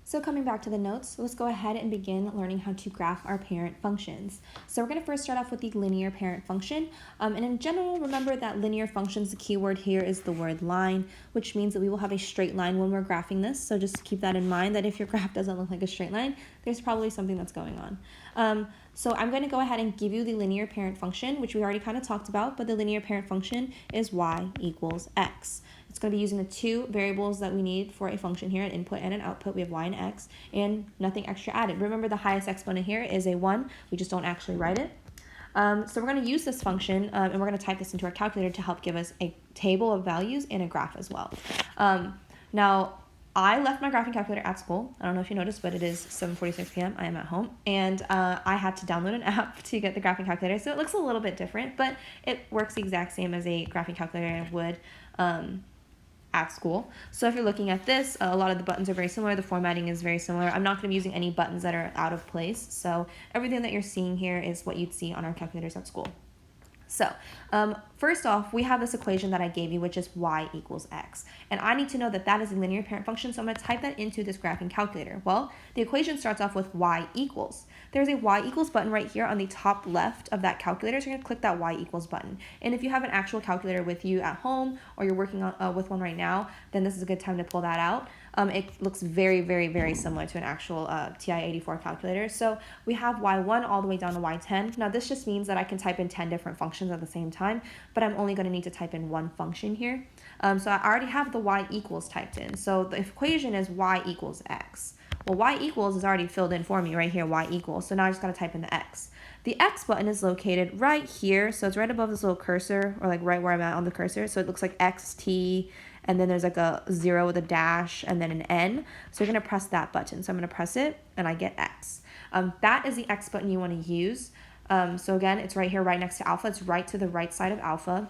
So coming back to the notes, let's go ahead and begin learning how to graph our parent functions. So we're going to first start off with the linear parent function. And in general, remember that linear functions, the key word here is the word line, which means that we will have a straight line when we're graphing this. So just keep that in mind, that if your graph doesn't look like a straight line, there's probably something that's going on. So I'm going to go ahead and give you the linear parent function, which we already kind of talked about, but the linear parent function is y equals x. It's going to be using the two variables that we need for a function here, an input and an output. We have y and x, and nothing extra added. Remember, the highest exponent here is a 1. We just don't actually write it. So we're going to use this function, and we're going to type this into our calculator to help give us a table of values and a graph as well. Now, I left my graphing calculator at school. I don't know if you noticed, but it is 7:46 p.m. I am at home, and I had to download an app to get the graphing calculator, so it looks a little bit different, but it works the exact same as a graphing calculator would at school. So if you're looking at this, a lot of the buttons are very similar. The formatting is very similar. I'm not going to be using any buttons that are out of place. So everything that you're seeing here is what you'd see on our calculators at school. So first off, we have this equation that I gave you, which is y equals x. And I need to know that that is a linear parent function, so I'm going to type that into this graphing calculator. Well, the equation starts off with y equals. There's a y equals button right here on the top left of that calculator, so you're going to click that y equals button. And if you have an actual calculator with you at home, or you're working on, with one right now, then this is a good time to pull that out. It looks very, very, very similar to an actual TI-84 calculator. So we have y1 all the way down to y10. Now this just means that I can type in 10 different functions at the same time, but I'm only going to need to type in one function here. So I already have the y equals typed in. So the equation is y equals x. Well, y equals is already filled in for me right here, y equals. So now I just got to type in the x. The x button is located right here. So it's right above this little cursor, or like right where I'm at on the cursor. So it looks like xt, and then there's like a 0 with a dash, and then an n. So you're going to press that button. So I'm going to press it, and I get x. That is the x button you want to use. So again, it's right here, right next to alpha. It's right to the right side of alpha.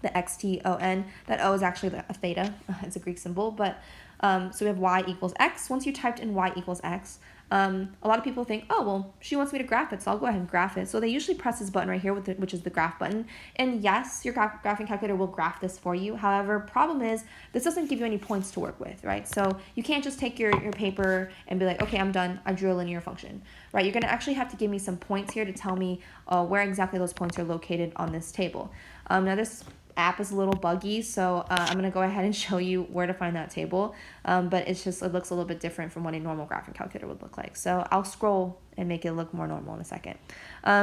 The xton, that O is actually a theta. It's a Greek symbol, but so we have y equals x. Once you typed in y equals x, a lot of people think, oh, well, she wants me to graph it, so I'll go ahead and graph it. So they usually press this button right here, which is the graph button. And yes, your graphing calculator will graph this for you. However, problem is, this doesn't give you any points to work with, right? So you can't just take your paper and be like, okay, I'm done. I drew a linear function, right? You're going to actually have to give me some points here to tell me where exactly those points are located on this table. Now, this app is a little buggy, so I'm going to go ahead and show you where to find that table, but it looks a little bit different from what a normal graphing calculator would look like. So I'll scroll and make it look more normal in a second.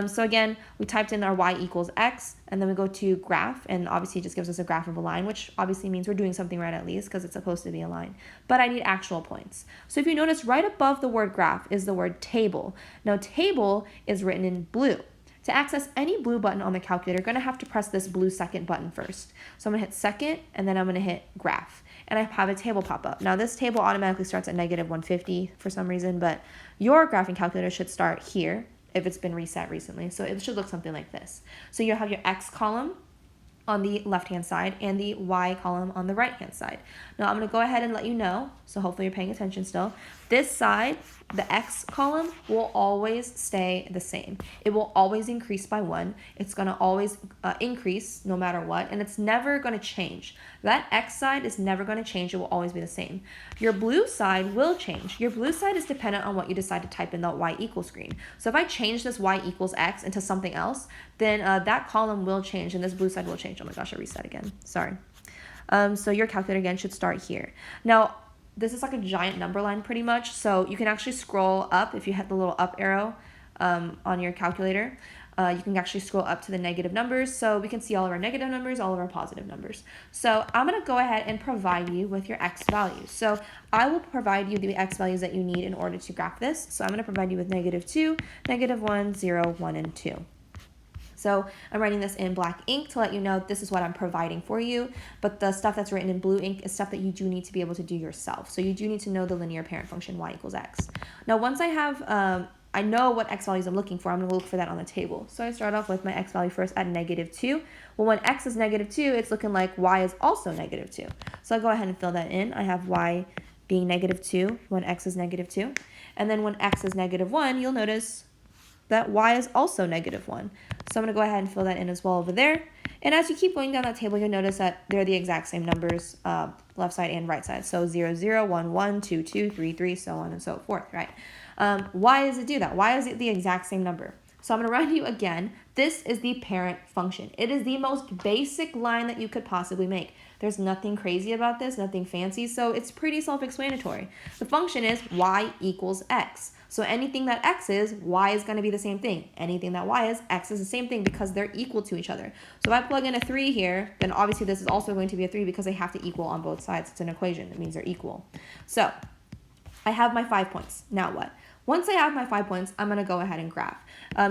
So again, we typed in our y equals x, and then we go to graph, and obviously it just gives us a graph of a line, which obviously means we're doing something right at least, because it's supposed to be a line. But I need actual points. So if you notice, right above the word graph is the word table. Now table is written in blue. To access any blue button on the calculator, you're going to have to press this blue second button first. So I'm going to hit second, and then I'm going to hit graph. And I have a table pop up. Now this table automatically starts at -150 for some reason, but your graphing calculator should start here if it's been reset recently. So it should look something like this. So you have your x column on the left-hand side and the y column on the right-hand side. Now I'm going to go ahead and let you know, so hopefully you're paying attention still. This side, the x column, will always stay the same. It will always increase by 1. It's going to always increase no matter what, and it's never going to change. That x side is never going to change. It will always be the same. Your blue side will change. Your blue side is dependent on what you decide to type in the y equals screen. So if I change this y equals x into something else, then that column will change, and this blue side will change. Oh my gosh, I reset again. Sorry. So your calculator again should start here. Now, this is like a giant number line pretty much, so you can actually scroll up if you hit the little up arrow on your calculator. You can actually scroll up to the negative numbers, so we can see all of our negative numbers, all of our positive numbers. So I'm going to go ahead and provide you with your x values. So I will provide you the x values that you need in order to graph this. So I'm going to provide you with -2, -1, 0, 1, and 2. So I'm writing this in black ink to let you know this is what I'm providing for you, but the stuff that's written in blue ink is stuff that you do need to be able to do yourself. So you do need to know the linear parent function y equals x. Now once I have, I know what x values I'm looking for, I'm going to look for that on the table. So I start off with my x value first at -2. Well, when x is -2, it's looking like y is also -2. So I'll go ahead and fill that in. I have y being -2 when x is -2. And then when x is -1, you'll notice that y is also -1. So I'm going to go ahead and fill that in as well over there. And as you keep going down that table, you'll notice that they're the exact same numbers left side and right side. So 0, 0, 1, 1, 2, 2, 3, 3, so on and so forth, right? Why does it do that? Why is it the exact same number? So I'm going to remind you again, this is the parent function. It is the most basic line that you could possibly make. There's nothing crazy about this, nothing fancy, so it's pretty self-explanatory. The function is y equals x. So anything that x is, y is going to be the same thing. Anything that y is, x is the same thing because they're equal to each other. So if I plug in a 3 here, then obviously this is also going to be a 3 because they have to equal on both sides. It's an equation. It means they're equal. So I have my 5 points. Now what? Once I have my 5 points, I'm going to go ahead and graph.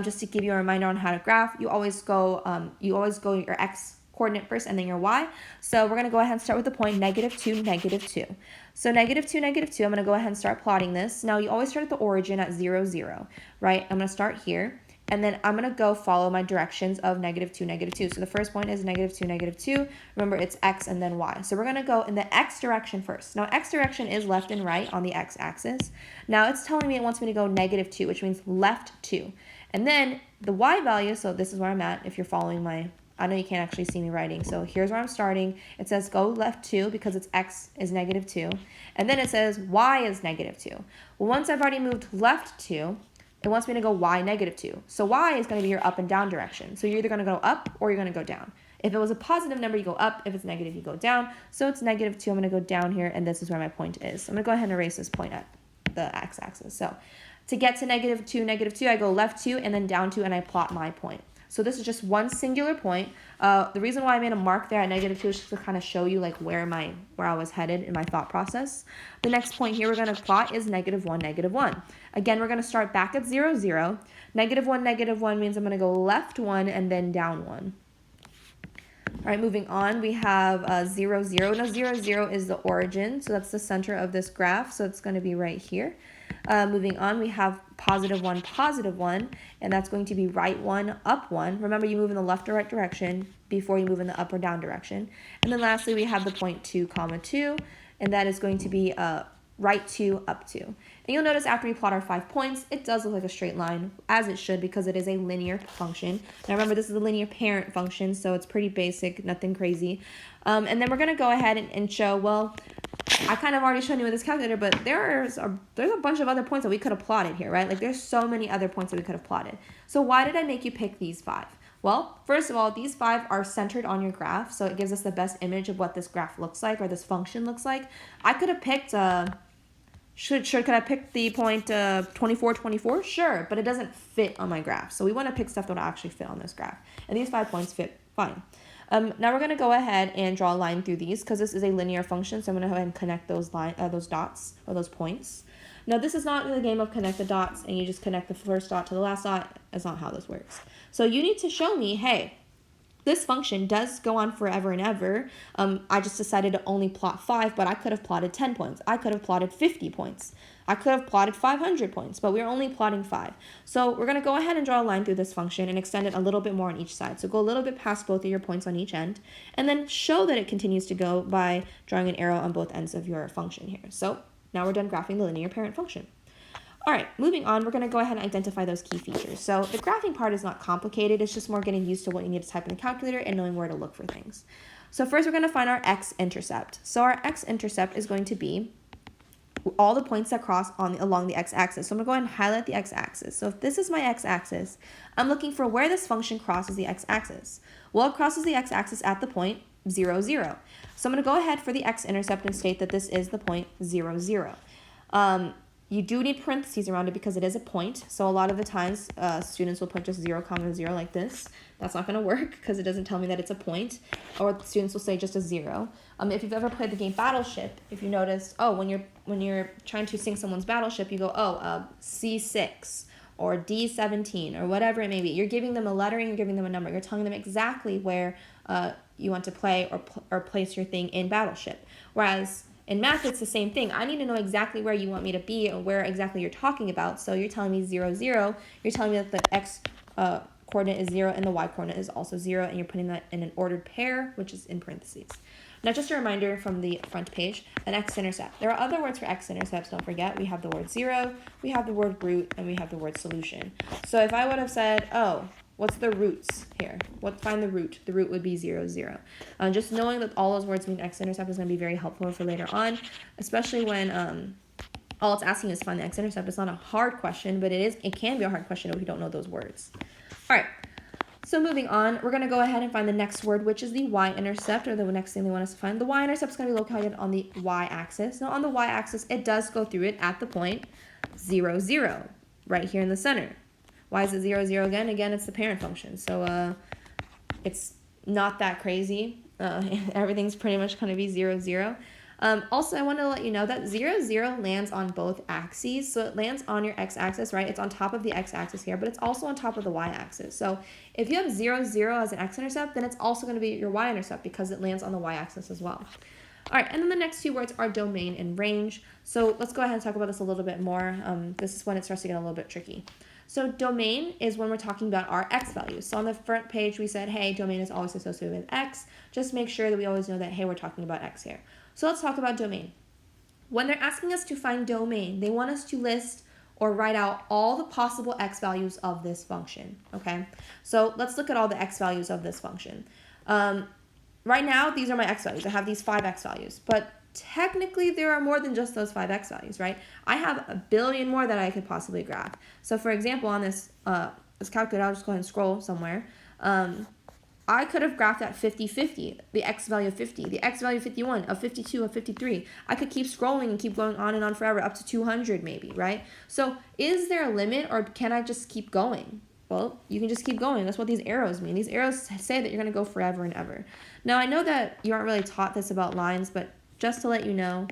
Just to give you a reminder on how to graph, you always go your x coordinate first and then your y. So we're going to go ahead and start with the point -2, -2. So -2, -2, I'm going to go ahead and start plotting this. Now you always start at the origin at 0, 0, right? I'm going to start here. And then I'm going to go follow my directions of -2, -2. So the first point is -2, -2. Remember, it's x and then y. So we're going to go in the x direction first. Now, x direction is left and right on the x-axis. Now, it's telling me it wants me to go -2, which means left 2. And then the y value, so this is where I'm at if you're following my... I know you can't actually see me writing, so here's where I'm starting. It says go left 2 because it's x is -2. And then it says y is -2. Well, once I've already moved left 2, it wants me to go y -2. So y is going to be your up and down direction. So you're either going to go up or you're going to go down. If it was a positive number, you go up. If it's negative, you go down. So it's -2. I'm going to go down here, and this is where my point is. So I'm going to go ahead and erase this point at the x-axis. So to get to -2, -2, I go left 2 and then down 2, and I plot my point. So this is just one singular point. The reason why I made a mark there at -2 is just to kind of show you like where I was headed in my thought process. The next point here we're going to plot is -1, -1. Again, we're going to start back at 0, 0. -1, -1 means I'm going to go left 1 and then down 1. All right, moving on, we have 0, 0. Now 0, 0 is the origin, so that's the center of this graph, so it's going to be right here. Moving on, we have +1, +1, and that's going to be right 1, up 1. Remember, you move in the left or right direction before you move in the up or down direction. And then lastly, we have the point 2, 2, and that is going to be right 2, up 2. And you'll notice after we plot our 5 points, it does look like a straight line, as it should, because it is a linear function. Now remember, this is a linear parent function, so it's pretty basic, nothing crazy. And then we're going to go ahead and show, well, I kind of already showed you with this calculator, but there's a bunch of other points that we could have plotted here, right? Like there's so many other points that we could have plotted. So why did I make you pick these 5? Well, first of all, these 5 are centered on your graph, so it gives us the best image of what this graph looks like or this function looks like. I could have picked, could I pick the point 24, 24? Sure, but it doesn't fit on my graph. So we want to pick stuff that will actually fit on this graph. And these 5 points fit fine. Now we're going to go ahead and draw a line through these because this is a linear function. So I'm going to go ahead and connect those dots or those points. Now this is not the game of connect the dots and you just connect the first dot to the last dot. That's not how this works. So you need to show me, hey, this function does go on forever and ever. I just decided to only plot 5, but I could have plotted 10 points. I could have plotted 50 points. I could have plotted 500 points, but we're only plotting 5. So we're going to go ahead and draw a line through this function and extend it a little bit more on each side. So go a little bit past both of your points on each end, and then show that it continues to go by drawing an arrow on both ends of your function here. So now we're done graphing the linear parent function. All right, moving on, we're going to go ahead and identify those key features. So the graphing part is not complicated. It's just more getting used to what you need to type in the calculator and knowing where to look for things. So first, we're going to find our X-intercept. So our X-intercept is going to be all the points that cross along the x-axis. So I'm going to go ahead and highlight the x-axis. So if this is my x-axis, I'm looking for where this function crosses the x-axis. Well, it crosses the x-axis at the point 0, 0. So I'm going to go ahead for the X-intercept and state that this is the point 0, 0. You do need parentheses around it because it is a point. So a lot of the times students will put just 0, 0 like this. That's not going to work because it doesn't tell me that it's a point. Or students will say just a 0. If you've ever played the game Battleship, if you noticed, when you're trying to sink someone's battleship, you go, C6 or D17 or whatever it may be. You're giving them a lettering, you're giving them a number. You're telling them exactly where you want to play or place your thing in Battleship. Whereas in math, it's the same thing. I need to know exactly where you want me to be or where exactly you're talking about. So you're telling me 0, 0. You're telling me that the x coordinate is 0 and the y coordinate is also 0, and you're putting that in an ordered pair, which is in parentheses. Now, just a reminder from the front page, an x-intercept. There are other words for x-intercepts, don't forget. We have the word 0, we have the word root, and we have the word solution. So if I would have said, What's the roots here? Find the root. The root would be 0, 0. Just knowing that all those words mean x-intercept is going to be very helpful for later on, especially when all it's asking is to find the x-intercept. It's not a hard question, but it can be a hard question if we don't know those words. All right. So moving on, we're going to go ahead and find the next word, which is the y-intercept, or the next thing they want us to find. The y-intercept is going to be located on the y-axis. Now, on the y-axis, it does go through it at the point 0, 0, right here in the center. Why is it 0, 0 again? Again, it's the parent function. So it's not that crazy. Everything's pretty much going to be 0, 0. Also, I want to let you know that 0, 0 lands on both axes. So it lands on your x-axis, right? It's on top of the x-axis here, but it's also on top of the y-axis. So if you have 0, 0 as an x-intercept, then it's also going to be your y-intercept because it lands on the y-axis as well. All right, and then the next two words are domain and range. So let's go ahead and talk about this a little bit more. This is when it starts to get a little bit tricky. So domain is when we're talking about our x values. So on the front page, we said, hey, domain is always associated with x. Just make sure that we always know that, hey, we're talking about x here. So let's talk about domain. When they're asking us to find domain, they want us to list or write out all the possible x values of this function, okay? So let's look at all the x values of this function. Right now, these are my x values. I have these 5 x values, but technically there are more than just those 5 x values, right? I have a billion more that I could possibly graph. So for example, on this calculator, I'll just go ahead and scroll somewhere. I could have graphed at 50, 50, the x value of 50, the x value of 51, of 52, of 53. I could keep scrolling and keep going on and on forever, up to 200 maybe, right? So is there a limit, or can I just keep going? Well, you can just keep going. That's what these arrows mean. These arrows say that you're going to go forever and ever. Now, I know that you aren't really taught this about lines, but just to let you know,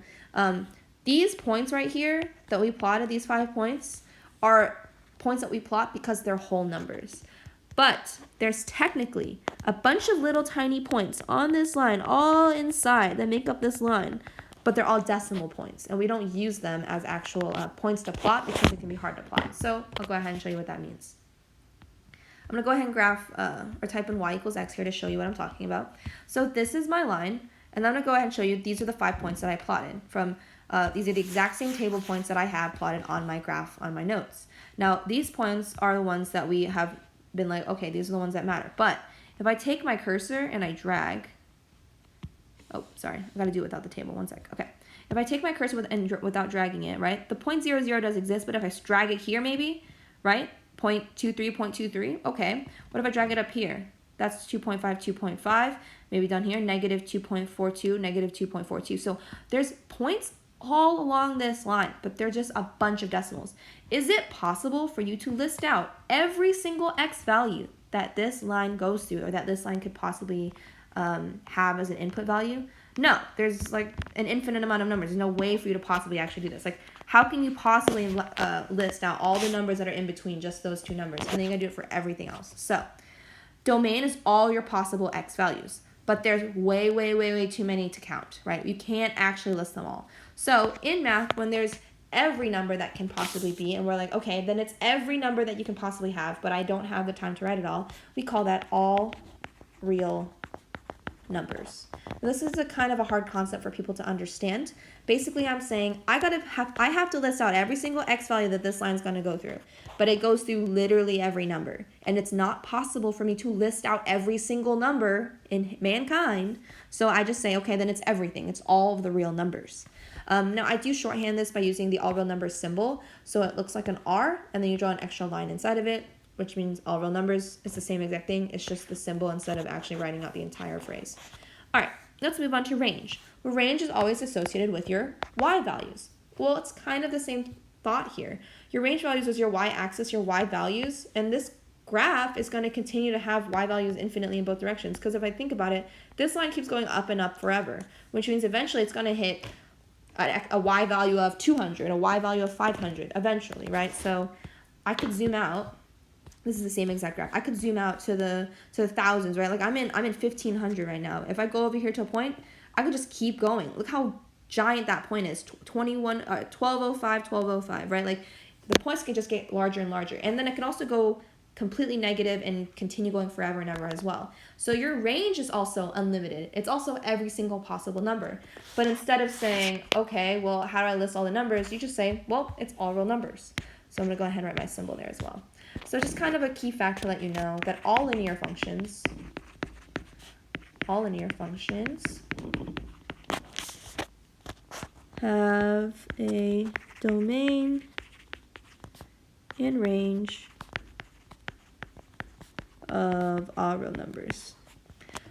these points right here that we plotted, these 5 points, are points that we plot because they're whole numbers. But there's technically a bunch of little tiny points on this line, all inside, that make up this line, but they're all decimal points, and we don't use them as actual points to plot because it can be hard to plot. So I'll go ahead and show you what that means. I'm going to go ahead and graph or type in y equals x here to show you what I'm talking about. So this is my line, and I'm going to go ahead and show you these are the 5 points that I plotted from these are the exact same table points that I have plotted on my graph on my notes. Now, these points are the ones that we have been like, okay, these are the ones that matter. But if I take my cursor and I drag, oh, sorry, I got to do it without the table. 1 sec. Okay. If I take my cursor without dragging it, right, the 0.00 does exist, but if I drag it here maybe, right, 0.23, 0.23, okay. What if I drag it up here? That's 2.5, 2.5. Maybe down here, negative 2.42, negative 2.42. So there's points all along this line, but they're just a bunch of decimals. Is it possible for you to list out every single x value that this line goes through, or that this line could possibly have as an input value? No, there's like an infinite amount of numbers. There's no way for you to possibly actually do this. Like, how can you possibly list out all the numbers that are in between just those 2 numbers? And then you're gonna do it for everything else. So domain is all your possible x values, but there's way, way, way, way too many to count, right? You can't actually list them all. So in math, when there's every number that can possibly be, and we're like, okay, then it's every number that you can possibly have, but I don't have the time to write it all, we call that all real numbers. This is a kind of a hard concept for people to understand. Basically, I'm saying I have to list out every single x value that this line is going to go through, but it goes through literally every number, and it's not possible for me to list out every single number in mankind. So I just say, okay, then it's everything. It's all of the real numbers. Now, I do shorthand this by using the all real numbers symbol, so it looks like an R, and then you draw an extra line inside of it, which means all real numbers. It's the same exact thing. It's just the symbol instead of actually writing out the entire phrase. All right, let's move on to range. Well, range is always associated with your y values. Well, it's kind of the same thought here. Your range values is your y-axis, your y values, and this graph is going to continue to have y values infinitely in both directions, because if I think about it, this line keeps going up and up forever, which means eventually it's going to hit a y value of 200, a y value of 500 eventually, right? So I could zoom out. This is the same exact graph. I could zoom out to the thousands, right? Like I'm in 1500 right now. If I go over here to a point, I could just keep going. Look how giant that point is. 1205, 1205, right? Like the points can just get larger and larger. And then it can also go completely negative and continue going forever and ever as well. So your range is also unlimited. It's also every single possible number. But instead of saying, okay, well, how do I list all the numbers? You just say, well, it's all real numbers. So I'm going to go ahead and write my symbol there as well. So just kind of a key fact to let you know that all linear functions have a domain and range of all real numbers.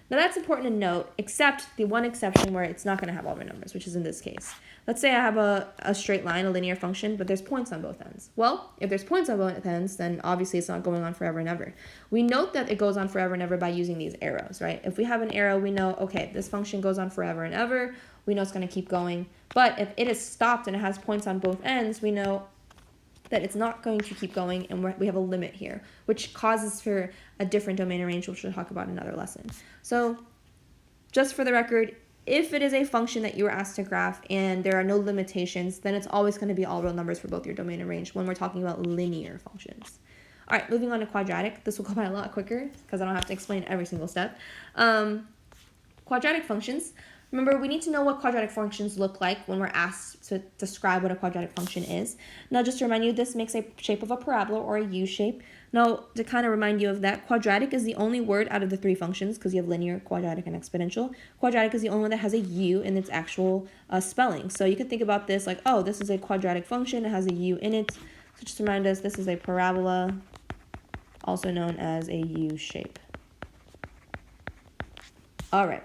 Now that's important to note, except the one exception where it's not going to have all real numbers, which is in this case. Let's say I have a straight line, a linear function, but there's points on both ends. Well, if there's points on both ends, then obviously it's not going on forever and ever. We note that it goes on forever and ever by using these arrows, right? If we have an arrow, we know, okay, this function goes on forever and ever. We know it's going to keep going. But if it is stopped and it has points on both ends, we know that it's not going to keep going, and we have a limit here, which causes for a different domain and range, which we'll talk about in another lesson. So just for the record, if it is a function that you were asked to graph and there are no limitations, then it's always going to be all real numbers for both your domain and range when we're talking about linear functions. All right, moving on to quadratic. This will go by a lot quicker because I don't have to explain every single step. Quadratic functions. Remember, we need to know what quadratic functions look like when we're asked to describe what a quadratic function is. Now, just to remind you, this makes a shape of a parabola or a U shape. Now, to kind of remind you of that, quadratic is the only word out of the three functions, because you have linear, quadratic, and exponential. Quadratic is the only one that has a U in its actual spelling. So you could think about this like, oh, this is a quadratic function. It has a U in it. So just to remind us, this is a parabola, also known as a U shape. All right.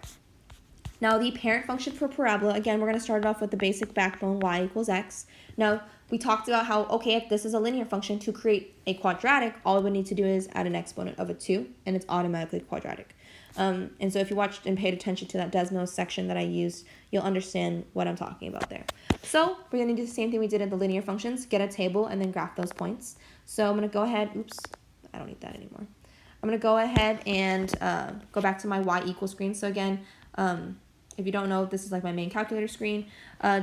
Now, the parent function for parabola, again, we're going to start it off with the basic backbone, y equals x. Now, we talked about how, okay, if this is a linear function, to create a quadratic, all we need to do is add an exponent of a 2, and it's automatically quadratic. And so if you watched and paid attention to that Desmos section that I used, you'll understand what I'm talking about there. So we're going to do the same thing we did in the linear functions, get a table, and then graph those points. So I'm going to go ahead, oops, I don't need that anymore. I'm going to go ahead and go back to my y equals screen. So again, if you don't know, this is like my main calculator screen.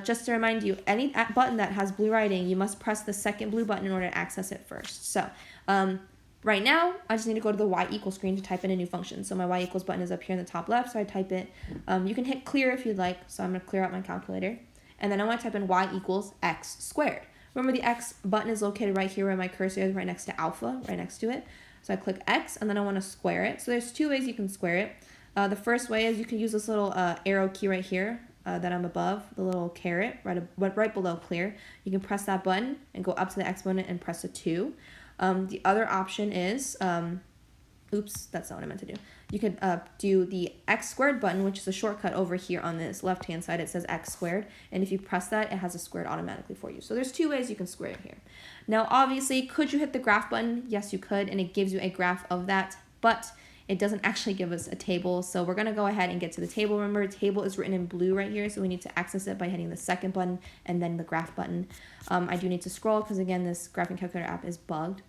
Just to remind you, any button that has blue writing, you must press the second blue button in order to access it first. So right now, I just need to go to the y equals screen to type in a new function. So my y equals button is up here in the top left, so I type it. You can hit clear if you'd like, so I'm going to clear out my calculator. And then I want to type in y equals x squared. Remember, the x button is located right here where my cursor is, right next to alpha, right next to it. So I click x, and then I want to square it. So there's two ways you can square it. The first way is you can use this little arrow key right here that I'm above, the little caret right below clear. You can press that button and go up to the exponent and press a 2. The other option is, oops, that's not what I meant to do. You could do the x squared button, which is a shortcut over here on this left-hand side. It says x squared, and if you press that, it has a squared automatically for you. So there's two ways you can square it here. Now, obviously, could you hit the graph button? Yes, you could, and it gives you a graph of that, but it doesn't actually give us a table, so we're going to go ahead and get to the table. Remember, table is written in blue right here, so we need to access it by hitting the second button and then the graph button. I do need to scroll because, again, this graphing calculator app is bugged.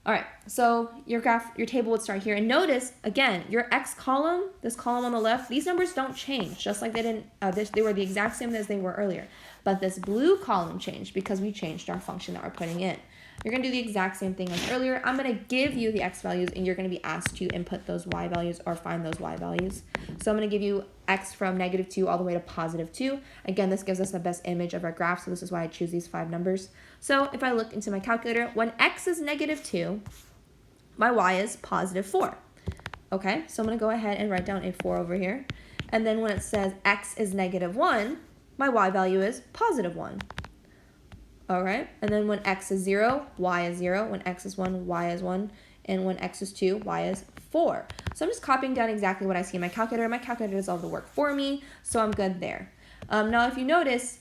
All right, so your table would start here. And notice, again, your x column, this column on the left, these numbers don't change, just like they didn't. They were the exact same as they were earlier. But this blue column changed because we changed our function that we're putting in. You're going to do the exact same thing as earlier. I'm going to give you the x values, and you're going to be asked to input those y values or find those y values. So I'm going to give you x from -2 all the way to +2. Again, this gives us the best image of our graph, so this is why I choose these 5 numbers. So if I look into my calculator, when x is -2, my y is +4. Okay, so I'm going to go ahead and write down a 4 over here. And then when it says x is -1, my y value is +1. All right, and then when x is 0, y is 0. When x is 1, y is 1. And when x is 2, y is 4. So I'm just copying down exactly what I see in my calculator. My calculator does all the work for me, so I'm good there. Now, if you notice,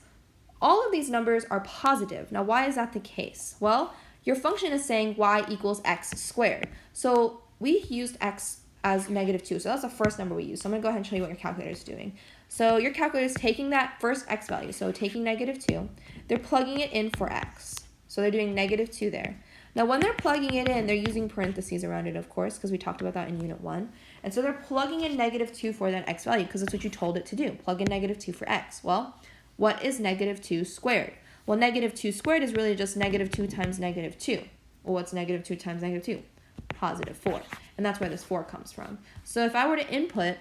all of these numbers are positive. Now, why is that the case? Well, your function is saying y equals x squared. So we used x as -2, so that's the first number we used. So I'm going to go ahead and show you what your calculator is doing. So your calculator is taking that first x value, so taking -2, they're plugging it in for x. So they're doing -2 there. Now, when they're plugging it in, they're using parentheses around it, of course, because we talked about that in Unit 1. And so they're plugging in -2 for that x value, because that's what you told it to do. Plug in -2 for x. Well, what is -2 squared? Well, -2 squared is really just -2 times -2. Well, what's -2 times -2? +4. And that's where this 4 comes from. So if I were to input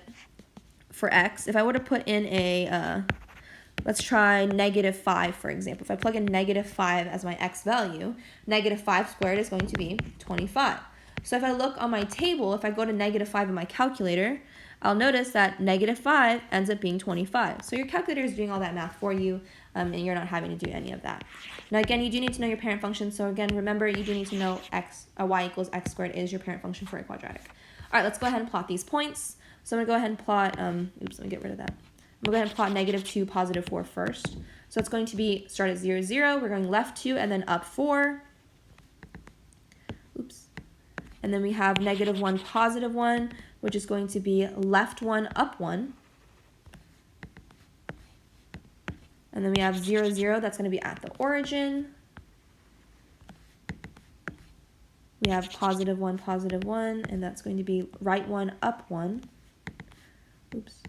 for x, if I were to put in a Let's try -5, for example. If I plug in -5 as my x value, -5 squared is going to be 25. So if I look on my table, if I go to -5 in my calculator, I'll notice that -5 ends up being 25. So your calculator is doing all that math for you, and you're not having to do any of that. Now again, you do need to know your parent function. So again, remember, you do need to know y equals x squared is your parent function for a quadratic. All right, let's go ahead and plot these points. So I'm going to go ahead and plot, oops, let me get rid of that. I'm going to go ahead and plot -2, +4 first. So it's going to be start at 0, 0. We're going left 2 and then up 4. Oops. And then we have -1, +1, which is going to be left 1, up 1. And then we have 0, 0. That's going to be at the origin. We have +1, +1, and that's going to be right 1, up 1. Oops.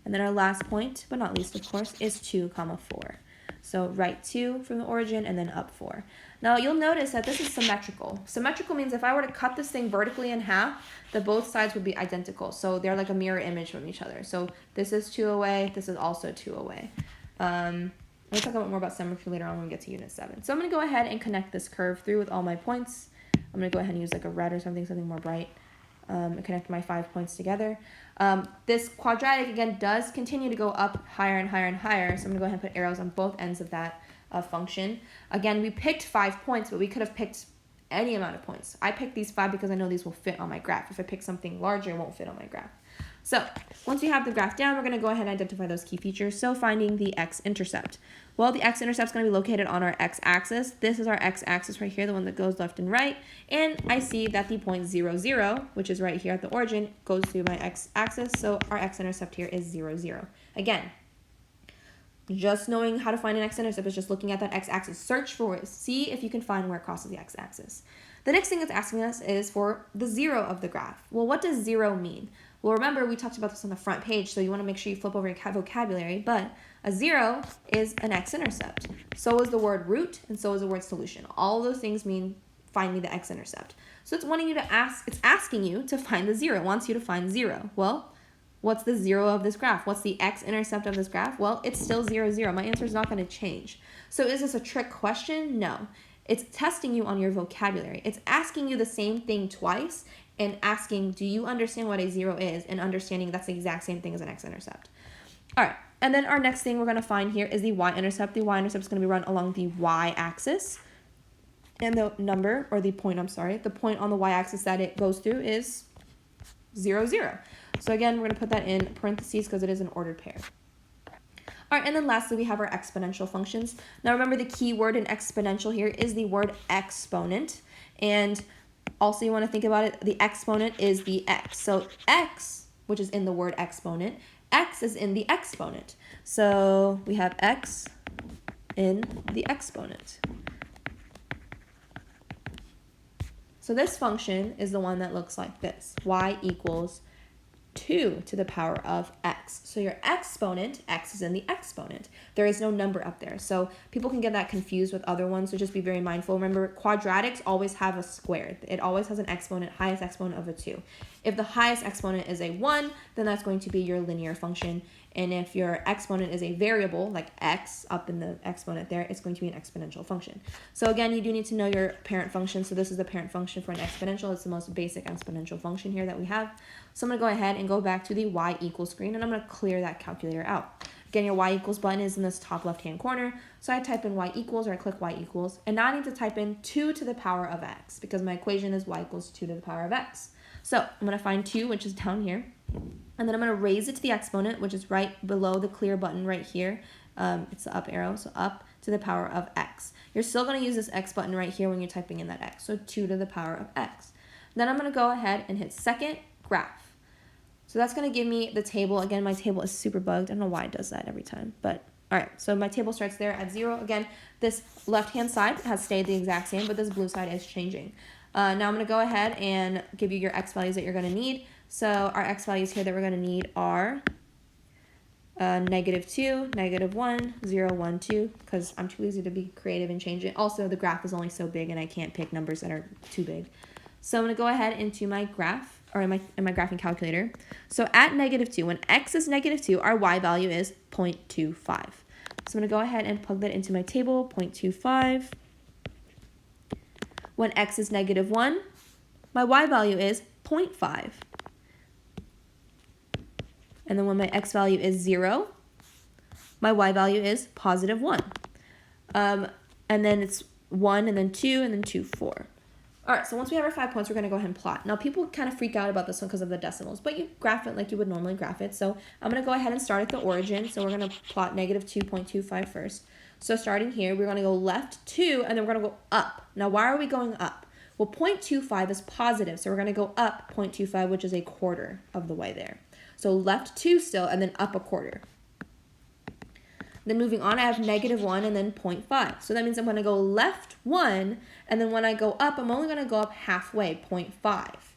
And then our last point, but not least, of course, is 2, 4. So right 2 from the origin and then up 4. Now you'll notice that this is symmetrical. Symmetrical means if I were to cut this thing vertically in half, that both sides would be identical. So they're like a mirror image from each other. So this is 2 away, this is also 2 away. We'll talk more about symmetry later on when we get to unit 7. So I'm going to go ahead and connect this curve through with all my points. I'm going to go ahead and use like a red or something more bright. And connect my 5 points together. This quadratic, again, does continue to go up higher and higher and higher. So I'm going to go ahead and put arrows on both ends of that function. Again, we picked 5 points, but we could have picked any amount of points. I picked these 5 because I know these will fit on my graph. If I pick something larger, it won't fit on my graph. So once we have the graph down, we're going to go ahead and identify those key features. So finding the x-intercept. Well, the x-intercept is going to be located on our x-axis. This is our x-axis right here, the one that goes left and right. And I see that the point 0, 0, which is right here at the origin, goes through my x-axis. So our x-intercept here is 0, 0. Again, just knowing how to find an x-intercept is just looking at that x-axis. Search for it. See if you can find where it crosses the x-axis. The next thing it's asking us is for the 0 of the graph. Well, what does 0 mean? Well, remember, we talked about this on the front page, so you want to make sure you flip over your vocabulary, but a 0 is an x-intercept. So is the word root, and so is the word solution. All those things mean find me the x-intercept. So it's wanting you to it's asking you to find the 0. It wants you to find 0. Well, what's the 0 of this graph? What's the x-intercept of this graph? Well, it's still 0, 0. My answer is not going to change. So is this a trick question? No. It's testing you on your vocabulary. It's asking you the same thing twice and asking, do you understand what a 0 is? And understanding that's the exact same thing as an x-intercept. All right, and then our next thing we're going to find here is the y-intercept. The y-intercept is going to be run along the y-axis. And the number, or the point, the point on the y-axis that it goes through is 0, 0. So again, we're going to put that in parentheses because it is an ordered pair. All right, and then lastly, we have our exponential functions. Now remember, the key word in exponential here is the word exponent. And also you want to think about it, the exponent is the x. So x, which is in the word exponent, x is in the exponent. So we have x in the exponent. So this function is the one that looks like this. Y equals 2 to the power of x. So your exponent, x is in the exponent. There is no number up there. So people can get that confused with other ones, so just be very mindful. Remember, quadratics always have a squared. It always has an exponent, highest exponent of a 2. If the highest exponent is a 1, then that's going to be your linear function. And if your exponent is a variable, like x up in the exponent there, it's going to be an exponential function. So again, you do need to know your parent function. So this is the parent function for an exponential. It's the most basic exponential function here that we have. So I'm going to go ahead and go back to the y equals screen, and I'm going to clear that calculator out. Again, your y equals button is in this top left-hand corner. So I type in y equals, or I click y equals, and now I need to type in 2 to the power of x, because my equation is y equals 2 to the power of x. So I'm going to find 2, which is down here. And then I'm going to raise it to the exponent, which is right below the clear button right here. It's the up arrow, so up to the power of x. You're still going to use this x button right here when you're typing in that x, so 2 to the power of x. Then I'm going to go ahead and hit second graph. So that's going to give me the table. Again, my table is super bugged. I don't know why it does that every time, but all right. So my table starts there at 0. Again, this left-hand side has stayed the exact same, but this blue side is changing. Now I'm going to go ahead and give you your x values that you're going to need. So our x values here that we're going to need are -2, -1, 0, 1, 2, because I'm too lazy to be creative and change it. Also, the graph is only so big and I can't pick numbers that are too big. So I'm going to go ahead into my graph, or in my graphing calculator. So at -2, when x is -2, our y value is 0.25. So I'm going to go ahead and plug that into my table, 0.25. When x is -1, my y value is 0.5. And then when my x value is 0, my y value is +1. And then it's 1, and then 2, and then 2, 4. All right, so once we have our 5 points, we're going to go ahead and plot. Now, people kind of freak out about this one because of the decimals, but you graph it like you would normally graph it. So I'm going to go ahead and start at the origin. So we're going to plot -2.25 first. So starting here, we're going to go left 2, and then we're going to go up. Now, why are we going up? Well, 0.25 is positive, so we're going to go up 0.25, which is a quarter of the way there. So left 2 still, and then up a quarter. Then moving on, I have -1 and then 0.5. So that means I'm going to go left 1, and then when I go up, I'm only going to go up halfway, 0.5.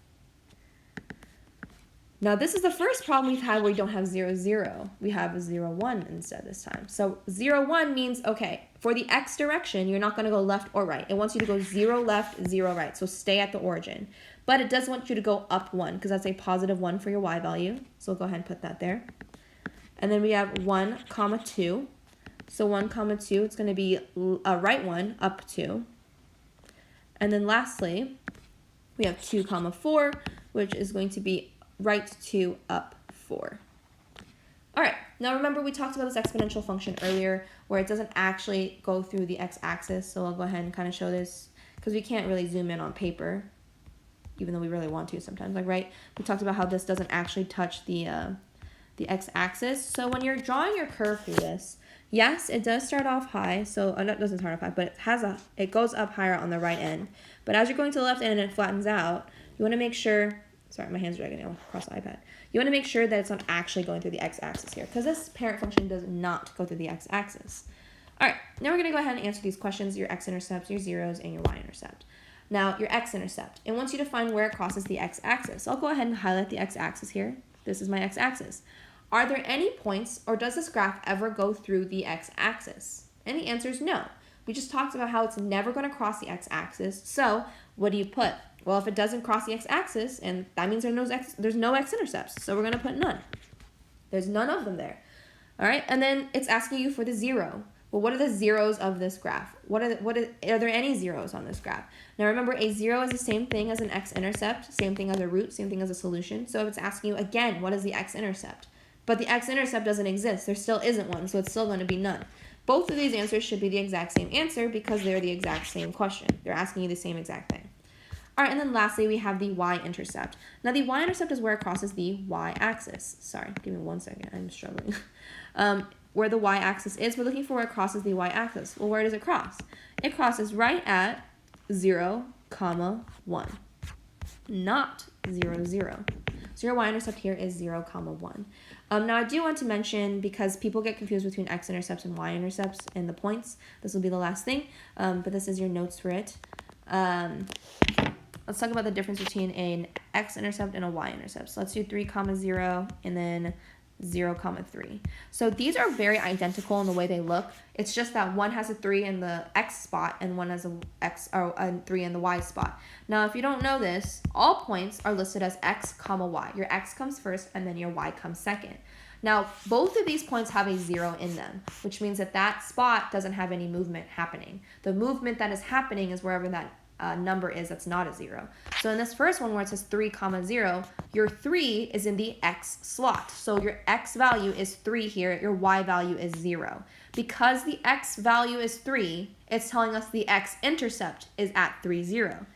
Now this is the first problem we've had where we don't have 0, 0. We have a 0, 1 instead this time. So 0, 1 means, okay, for the x direction, you're not going to go left or right. It wants you to go 0 left, 0 right. So stay at the origin. But it does want you to go up 1 because that's a +1 for your y value. So we'll go ahead and put that there. And then we have 1, 2. So 1, 2, it's going to be a right 1, up 2. And then lastly, we have 2, 4, which is going to be right 2, up 4. All right, now remember we talked about this exponential function earlier where it doesn't actually go through the x-axis. So I'll go ahead and kind of show this because we can't really zoom in on paper, even though we really want to sometimes. Like, right, we talked about how this doesn't actually touch the x-axis. So when you're drawing your curve through this, yes, it does start off high, so it doesn't start off high, but it goes up higher on the right end. But as you're going to the left end and it flattens out, you want to make sure, sorry, my hand's dragging across the iPad. You want to make sure that it's not actually going through the x-axis here, because this parent function does not go through the x-axis. All right, now we're going to go ahead and answer these questions, your x-intercept, your zeros, and your y-intercept. Now, your x-intercept, it wants you to find where it crosses the x-axis. So I'll go ahead and highlight the x-axis here. This is my x-axis. Are there any points, or does this graph ever go through the x-axis? And the answer is no. We just talked about how it's never going to cross the x-axis. So what do you put? Well, if it doesn't cross the x-axis, and that means there's no x-intercepts, so we're going to put none. There's none of them there. All right, and then it's asking you for the 0. Well, what are the zeros of this graph? Are there any zeros on this graph? Now remember, a 0 is the same thing as an x-intercept, same thing as a root, same thing as a solution. So if it's asking you again, what is the x-intercept? But the x-intercept doesn't exist. There still isn't one, so it's still going to be none. Both of these answers should be the exact same answer because they're the exact same question. They're asking you the same exact thing. All right, and then lastly, we have the y-intercept. Now, the y-intercept is where it crosses the y-axis. Sorry, give me 1 second. I'm struggling. Where the y-axis is, we're looking for where it crosses the y-axis. Well, where does it cross? It crosses right at 0, 1. Not 0, 0. So your y-intercept here is 0, 1. Now I do want to mention, because people get confused between x-intercepts and y-intercepts and the points, this will be the last thing, but this is your notes for it. Let's talk about the difference between an x-intercept and a y-intercept. So let's do 3, 0, and then 0, 3. So these are very identical in the way they look. It's just that one has a 3 in the x spot and one has a 3 in the y spot. Now, if you don't know this, all points are listed as x, y. Your x comes first and then your y comes second. Now, both of these points have a 0 in them, which means that that spot doesn't have any movement happening. The movement that is happening is wherever that number is that's not a 0. So in this first one where it says 3, 0, your 3 is in the x slot. So your x value is 3 here, your y value is 0. Because the x value is 3, it's telling us the x-intercept is at 3, 0.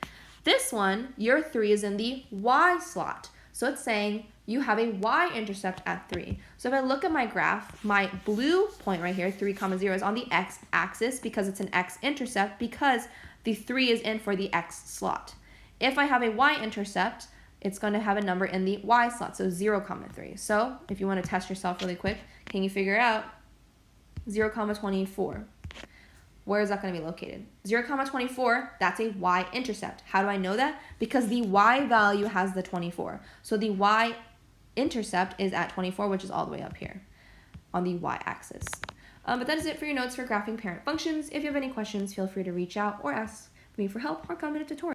This one, your 3 is in the y slot. So it's saying you have a y-intercept at 3. So if I look at my graph, my blue point right here, 3, 0, is on the x-axis because it's an x-intercept because the 3 is in for the x slot. If I have a y-intercept, it's going to have a number in the y slot, so 0, 3. So if you want to test yourself really quick, can you figure out 0, 24? Where is that going to be located? 0, 24, that's a y-intercept. How do I know that? Because the y value has the 24. So the y-intercept is at 24, which is all the way up here on the y-axis. But that is it for your notes for graphing parent functions. If you have any questions, feel free to reach out or ask me for help or comment a tutorial.